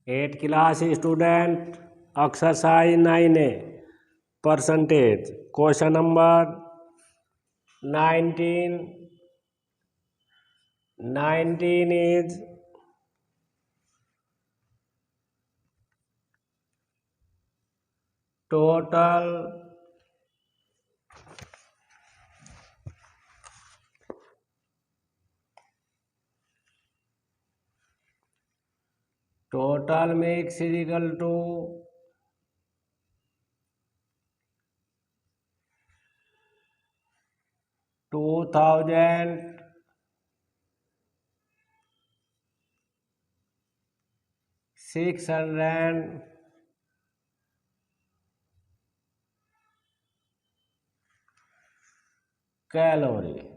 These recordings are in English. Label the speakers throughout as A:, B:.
A: 8 class student exercise 9A percentage. Question number 19. 19 is total mix is equal to 2600 calorie.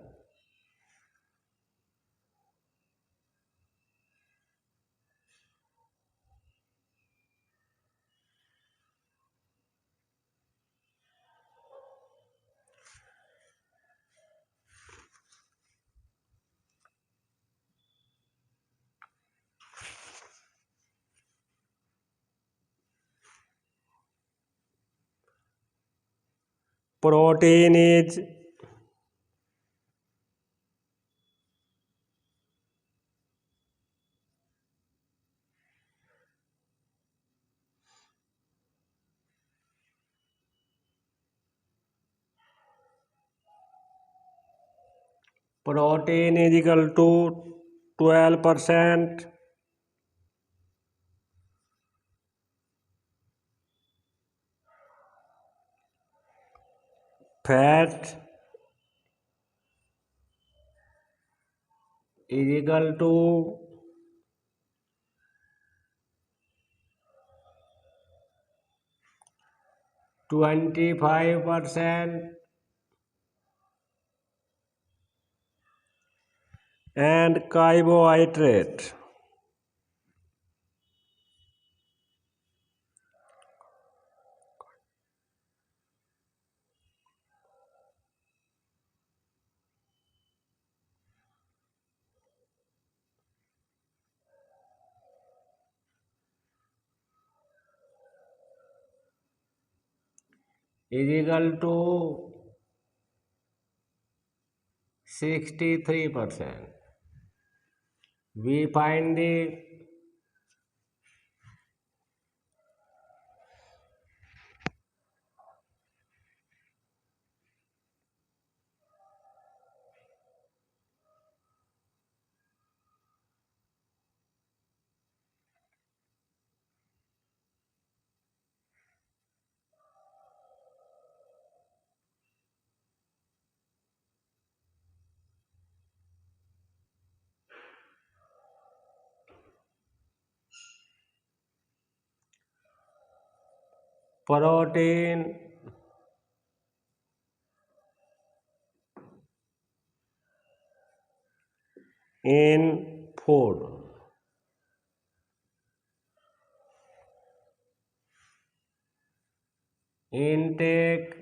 A: Protein is equal to 12%. Fat is equal to 25%, and carbohydrate is equal to 63%. We find the protein in food. Intake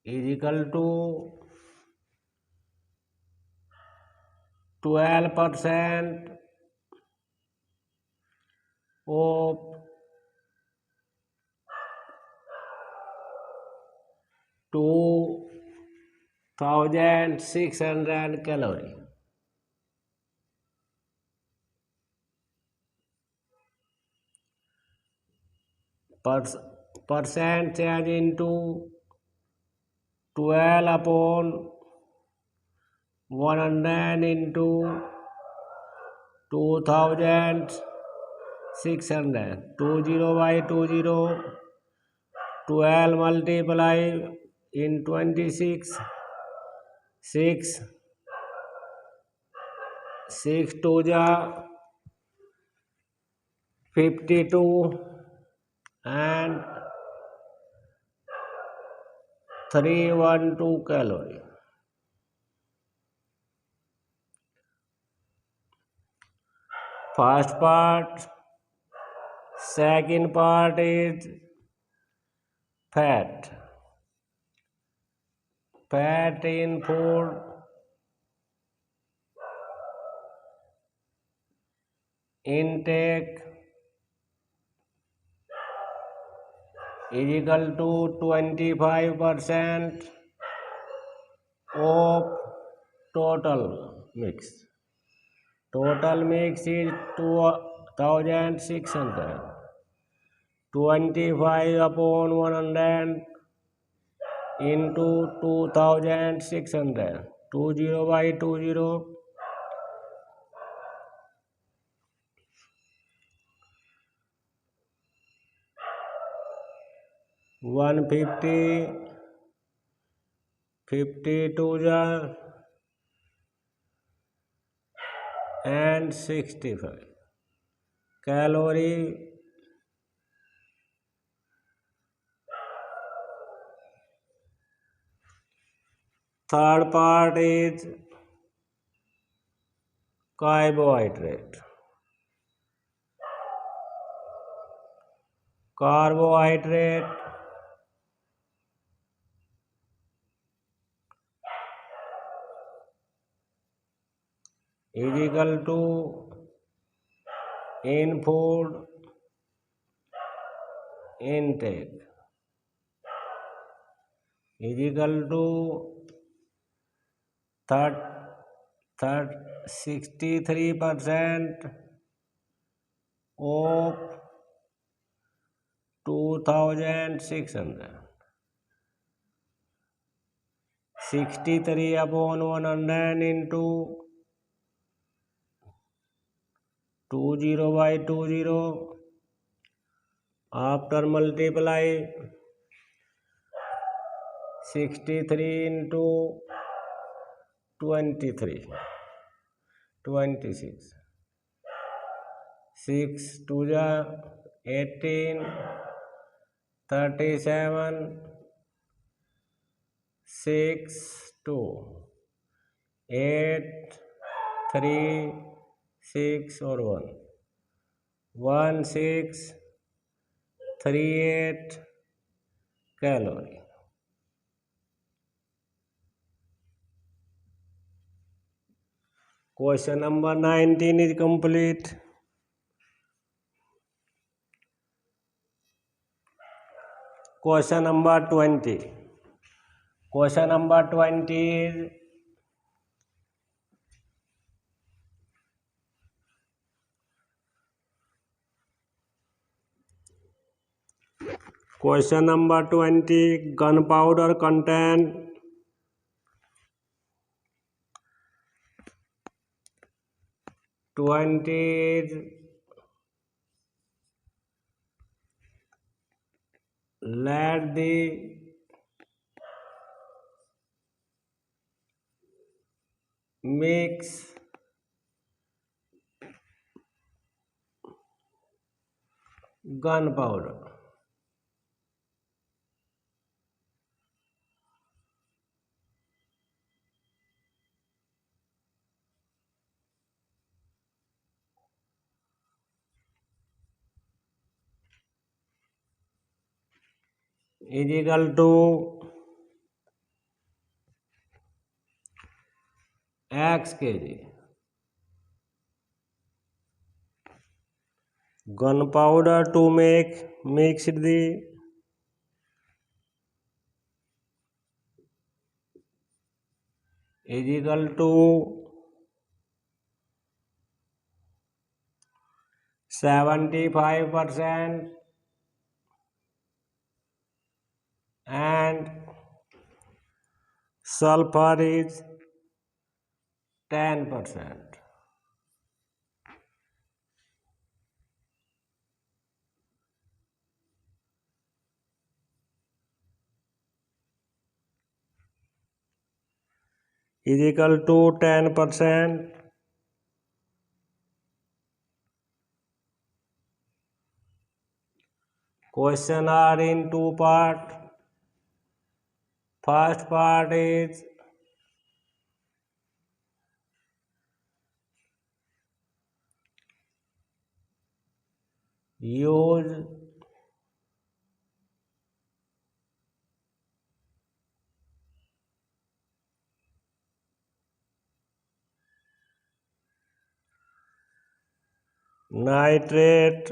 A: is equal to 12% of 2600 calorie. Percent change into 12 upon 100 into 2600. 20 by 20. 12 multiply in 26. 6 2 ja 52 and 312 calorie. First part. Second part is fat. Fat in food intake is equal to 25% of total mix. Total mix is 2600. 25 upon 100 into 2600. 20 by 20. 150, 52 and 65 calorie. Third part is carbohydrate. Carbohydrate is equal to in food intake is equal to 63% of 2600. 63 upon 100 into 20 by 20. After multiply 63 into 23, 26. 6 to the 18, 37, 6 2, 8, 3, 6 or 1. 1 6 38 calorie. Question number 19 is complete. Question number 20. Question number 20 is question number 20. Gunpowder content 20 is let the mix gunpowder. Is equal to x kg. Gunpowder to make mixed the is equal to 75% and sulfur is 10%. Is equal to 10%. Question are in two part. First part is use nitrate,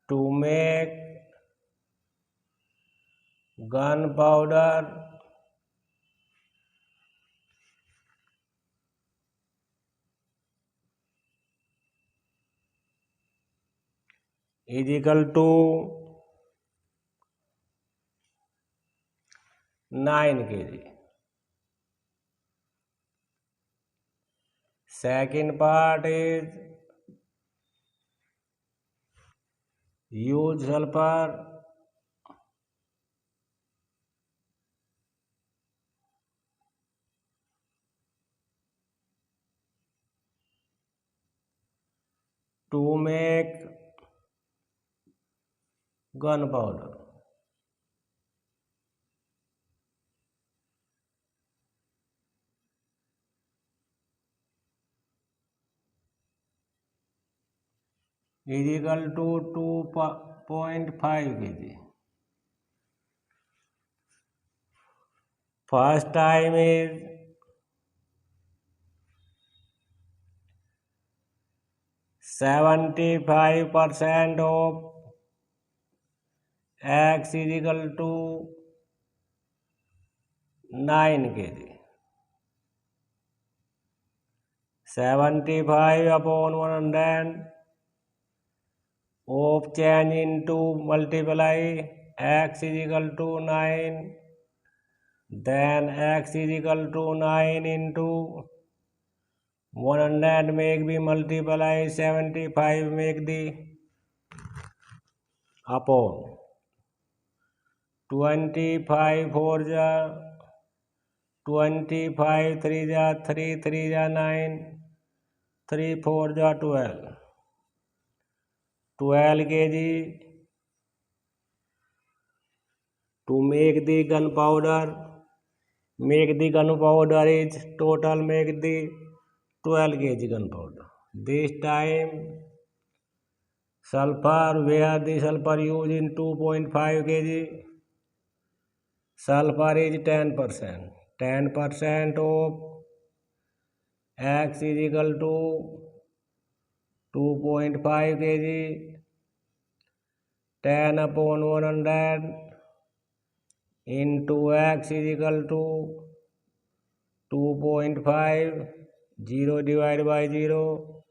A: to make gunpowder is equal to 9 kg. Second part is use sulfur to make gunpowder. Is equal to 2.5 kg. First time is 75% of x is equal to 9 kg. 75 upon 100 of change into multiply x is equal to 9, then x is equal to 9 into 100 make the multiply 75 make the upon 25 4 ja 25 3 ja 3 3 ja 9 3 4 ja 12 kg to make the gunpowder. Make the gunpowder is total make the 12 kg gunpowder. This time sulfur, where the sulfur used in 2.5 kg, sulfur is 10%. 10% of x is equal to 2.5 kg. 10 upon 100 into x is equal to 2.5. 0 divided by 0.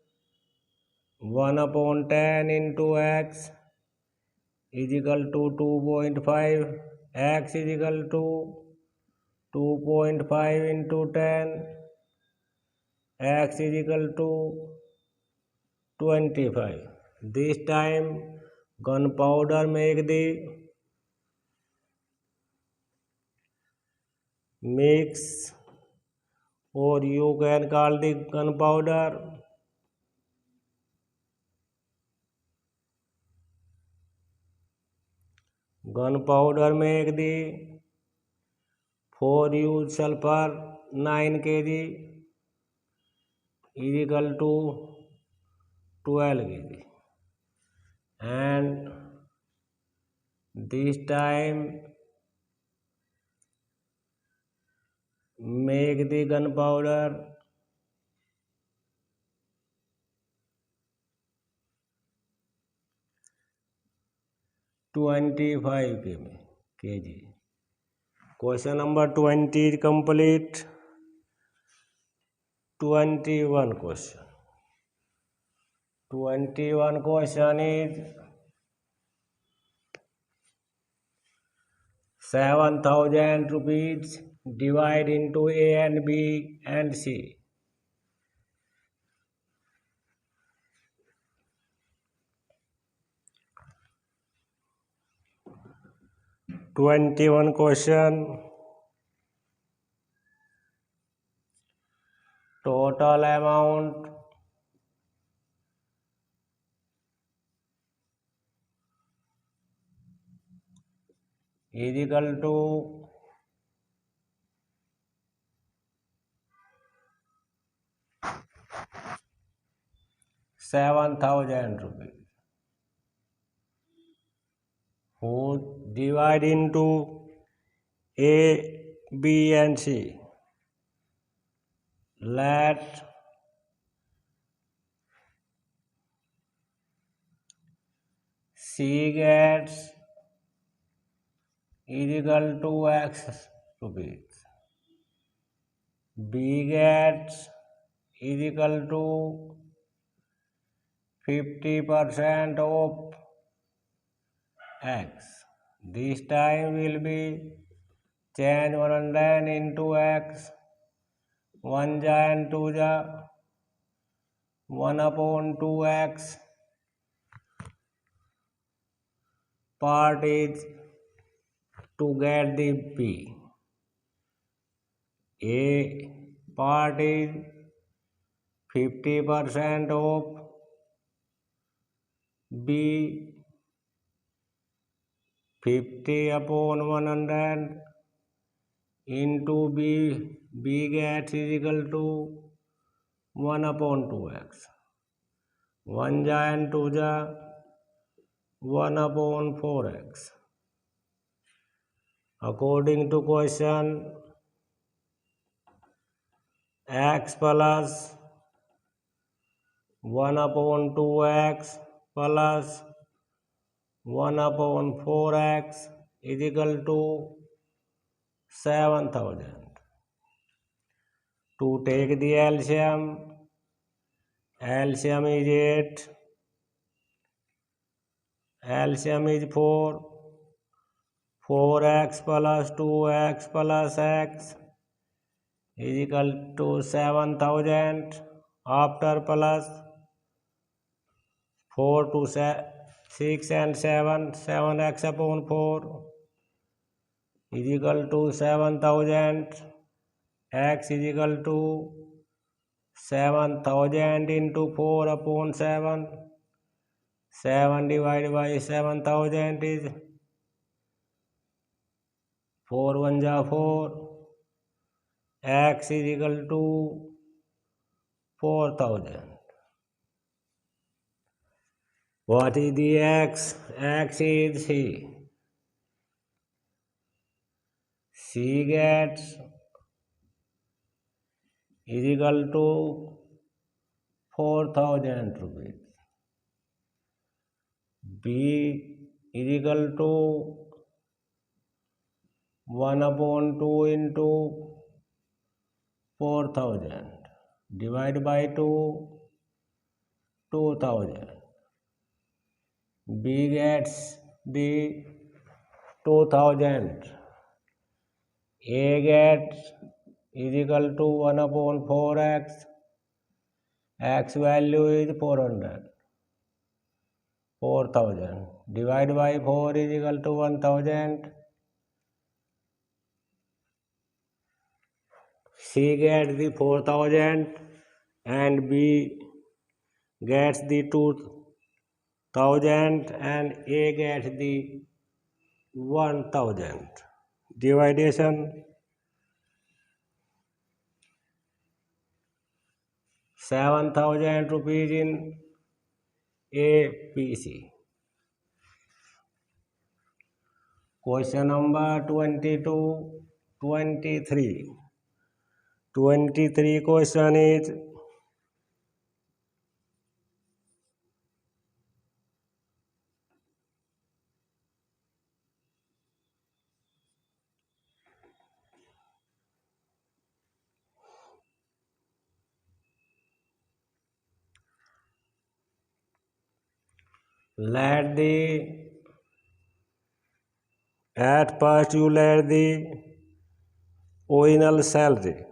A: 1 upon 10 into x is equal to 2.5. X is equal to 2.5 into 10. X is equal to 25. This time gunpowder make the mix, or you can call the gunpowder. Gunpowder make the 4 use sulfur 9 kg is equal to 12 kg, and this time make the gunpowder 25 kg. Question number 20 is complete. 21 question. 21 question is 7,000 rupees divide into A and B and C. 21 question. Total amount is equal to 7,000 rupees. Who divide into A, B and C. let C gets is equal to X rupees. B gets is equal to 50% of X. This time will be change 100 into X. 1 ja and 2 ja 1 upon 2x. Part is to get the B. A part is 50% of B. 50 upon 100 into B. B gets is equal to 1 upon 2x. 1 ja and 2 ja 1 upon 4x. According to question, x plus 1 upon 2x plus 1 upon 4x is equal to 7000. To take the LCM is 8, LCM is 4, 4x plus 2x plus x is equal to 7000. After plus 4 to 6 and 7, 7x upon 4 is equal to 7000. X is equal to 7000 into 4 upon 7. 7 divided by 7000 is 4 1 ja 4. X is equal to 4000. What is the X? X is C. C gets is equal to 4000 rupees. B is equal to 1 upon 2 into 4000 divided by 2, 2000. B gets the 2000. A gets is equal to 1 upon 4x. X value is 400. 4000 divided by 4 is equal to 1000. C gets the 4000 and B gets the 2000 and A gets the 1000. Division 7000 rupees in APC. Question number 22, 23. 23 question is at first you let the original salary.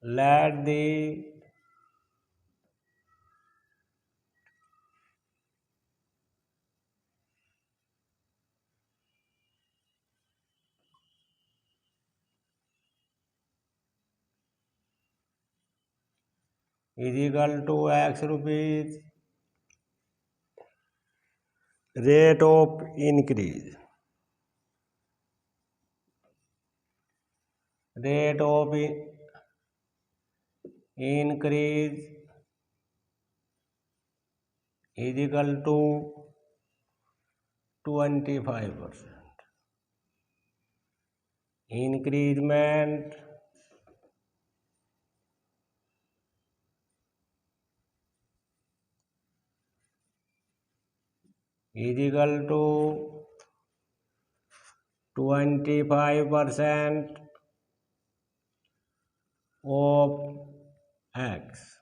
A: Let the is equal to X rupees rate of increase. Rate of increase is equal to 25%. increment is equal to 25% of x.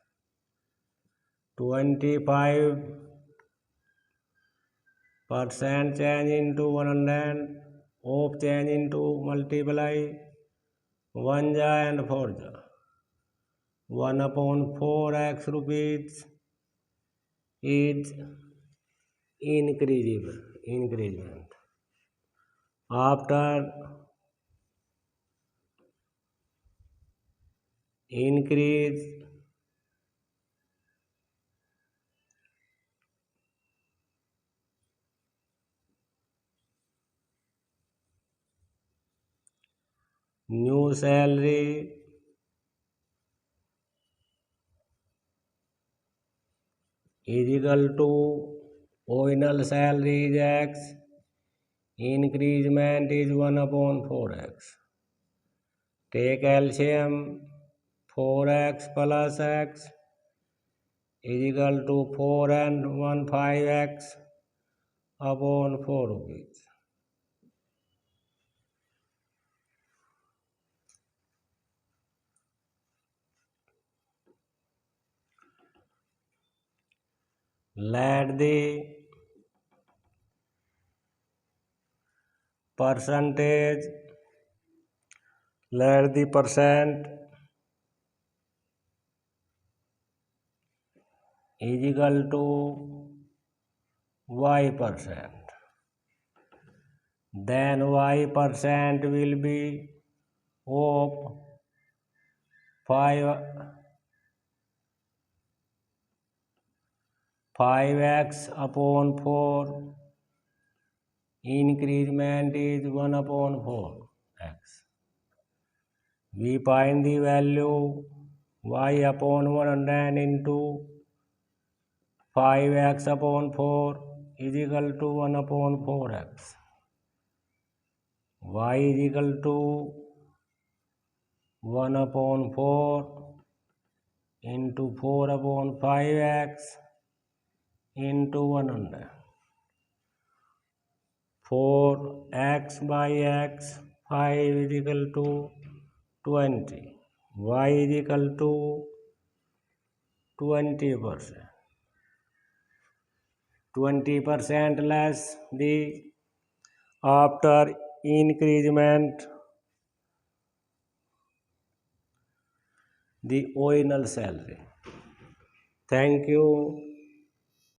A: 25% change into 100 of change into multiply 1 ja and 4 ja. 1/4x rupees is increment. After increase new salary is equal to original salary is x, increment is 1/4x. Take LCM, 4x plus x is equal to 4 and 1 5x upon 4 rupees. Let the percent is equal to y%. Then y% will be of 5x upon 4. Increment is 1/4x. We find the value y upon 100 into 5x upon 4 is equal to 1/4x. Y is equal to 1/4 into 4/5x into 100. 4x by x, 5 is equal to 20. Y is equal to 20%. 20% less the after increment the original salary. Thank you.